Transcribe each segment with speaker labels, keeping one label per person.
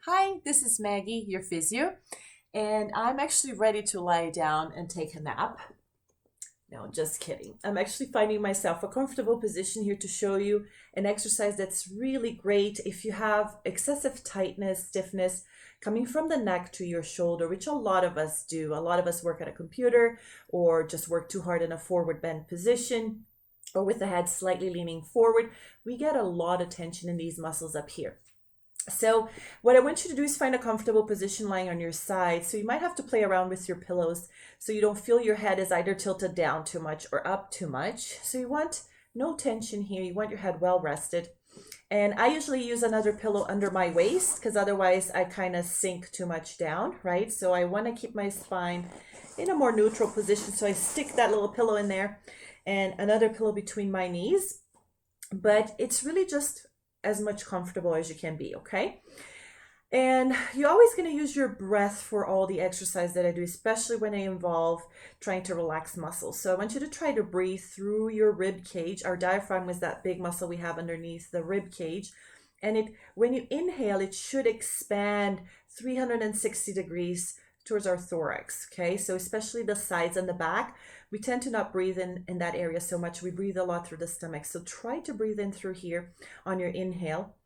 Speaker 1: Hi, this is Maggie, your physio, and I'm actually ready to lie down and take a nap. No, just kidding. I'm actually finding myself a comfortable position here to show you an exercise that's really great if you have excessive tightness, stiffness coming from the neck to your shoulder, which a lot of us do. A lot of us work at a computer or just work too hard in a forward bend position or with the head slightly leaning forward. We get a lot of tension in these muscles up here. So what I want you to do is find a comfortable position lying on your side. So you might have to play around with your pillows so you don't feel your head is either tilted down too much or up too much. So you want no tension here. You want your head well rested. And I usually use another pillow under my waist because otherwise I kind of sink too much down, right? So I want to keep my spine in a more neutral position. So I stick that little pillow in there and another pillow between my knees. But it's really just as much comfortable as you can be, okay? And you're always going to use your breath for all the exercise that I do, especially when they involve trying to relax muscles. So I want you to try to breathe through your rib cage. Our diaphragm is that big muscle we have underneath the rib cage. And when you inhale, it should expand 360 degrees towards our thorax, okay? So especially the sides and the back, we tend to not breathe in that area so much. We breathe a lot through the stomach. So try to breathe in through here on your inhale.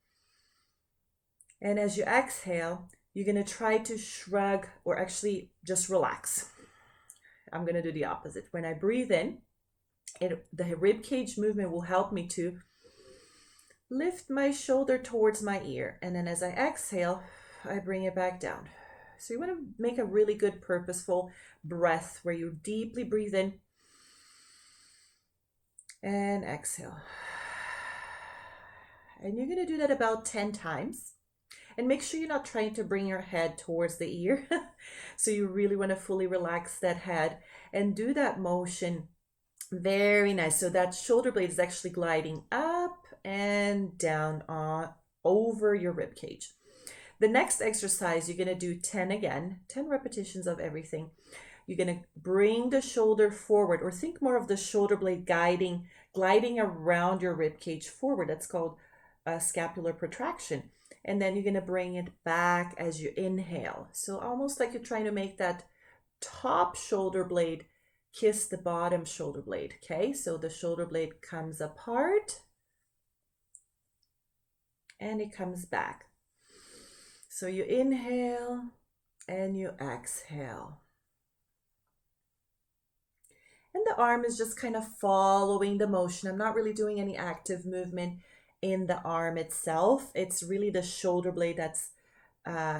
Speaker 1: And as you exhale, you're going to try to shrug or actually just relax. I'm going to do the opposite. When I breathe in, the rib cage movement will help me to lift my shoulder towards my ear. And then as I exhale, I bring it back down. So you want to make a really good purposeful breath where you deeply breathe in and exhale. And you're going to do that about 10 times. And make sure you're not trying to bring your head towards the ear. So you really want to fully relax that head and do that motion. Very nice. So that shoulder blade is actually gliding up and down over your rib cage. The next exercise, you're going to do 10 again, 10 repetitions of everything. You're going to bring the shoulder forward, or think more of the shoulder blade gliding around your rib cage forward. That's called a scapular protraction. And then you're going to bring it back as you inhale. So almost like you're trying to make that top shoulder blade kiss the bottom shoulder blade. Okay, so the shoulder blade comes apart and it comes back. So you inhale and you exhale. And the arm is just kind of following the motion. I'm not really doing any active movement in the arm itself. It's really the shoulder blade that's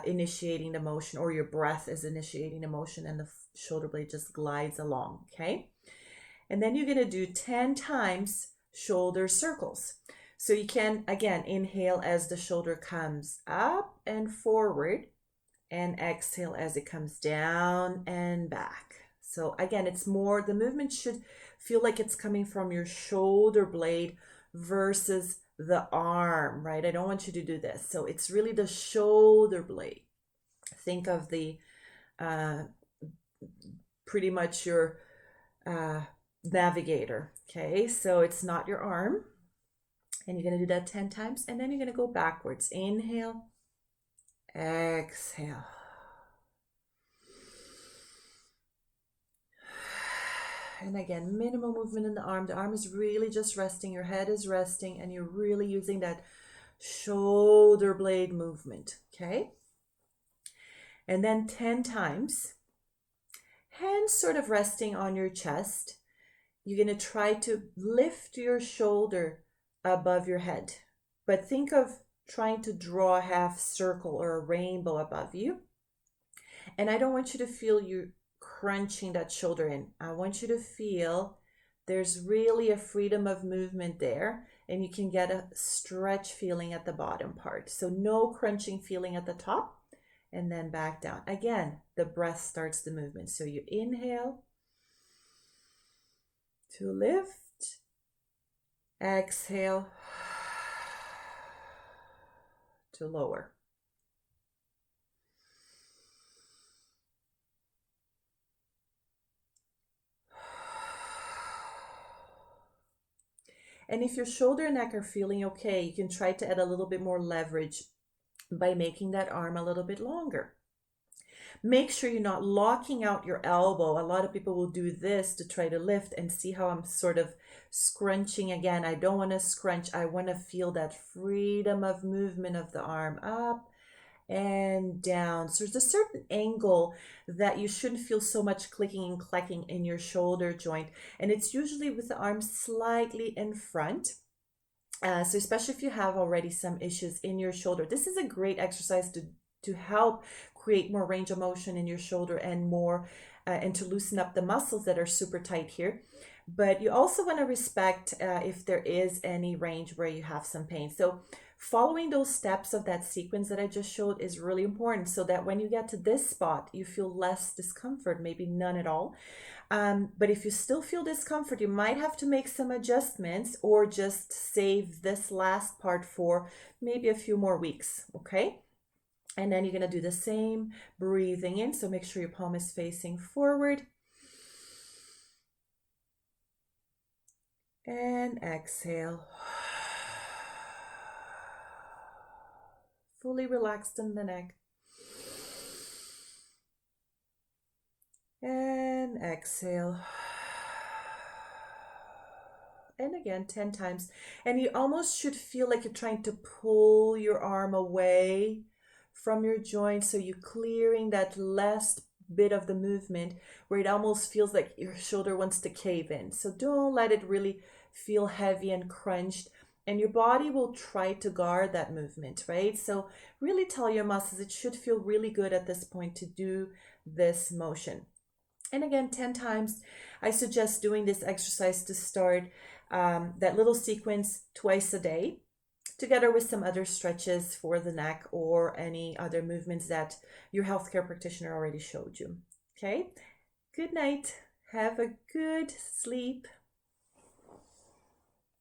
Speaker 1: initiating the motion, or your breath is initiating the motion, and the shoulder blade just glides along, okay? And then you're going to do 10 times shoulder circles. So you can, again, inhale as the shoulder comes up and forward, and exhale as it comes down and back. So again, it's more, the movement should feel like it's coming from your shoulder blade versus the arm, right? I don't want you to do this. So it's really the shoulder blade. Think of the pretty much your navigator, okay? So it's not your arm. And you're going to do that 10 times, and then you're going to go backwards. Inhale, exhale. And again, minimal movement in the arm. The arm is really just resting. Your head is resting, and you're really using that shoulder blade movement, okay? And then 10 times, hands sort of resting on your chest. You're going to try to lift your shoulder above your head. But think of trying to draw a half circle or a rainbow above you. And I don't want you to feel you crunching that shoulder in. I want you to feel there's really a freedom of movement there, and you can get a stretch feeling at the bottom part. So no crunching feeling at the top, and then back down. Again, the breath starts the movement. So you inhale to lift, exhale to lower. And if your shoulder and neck are feeling okay, you can try to add a little bit more leverage by making that arm a little bit longer. Make sure you're not locking out your elbow. A lot of people will do this to try to lift, and see how I'm sort of scrunching again. I don't want to scrunch. I want to feel that freedom of movement of the arm up and down. So there's a certain angle that you shouldn't feel so much clicking and clacking in your shoulder joint. And it's usually with the arm slightly in front. So especially if you have already some issues in your shoulder, this is a great exercise to help create more range of motion in your shoulder and more and to loosen up the muscles that are super tight here. But you also want to respect if there is any range where you have some pain. So following those steps of that sequence that I just showed is really important, so that when you get to this spot, you feel less discomfort, maybe none at all. But if you still feel discomfort, you might have to make some adjustments or just save this last part for maybe a few more weeks, okay? And then you're gonna do the same, breathing in. So make sure your palm is facing forward. And exhale. Fully relaxed in the neck. And exhale. And again, 10 times. And you almost should feel like you're trying to pull your arm away from your joint. So you're clearing that last bit of the movement where it almost feels like your shoulder wants to cave in. So don't let it really feel heavy and crunched. And your body will try to guard that movement, right? So really tell your muscles it should feel really good at this point to do this motion. And again, 10 times. I suggest doing this exercise to start that little sequence twice a day, together with some other stretches for the neck or any other movements that your healthcare practitioner already showed you. Okay, good night. Have a good sleep.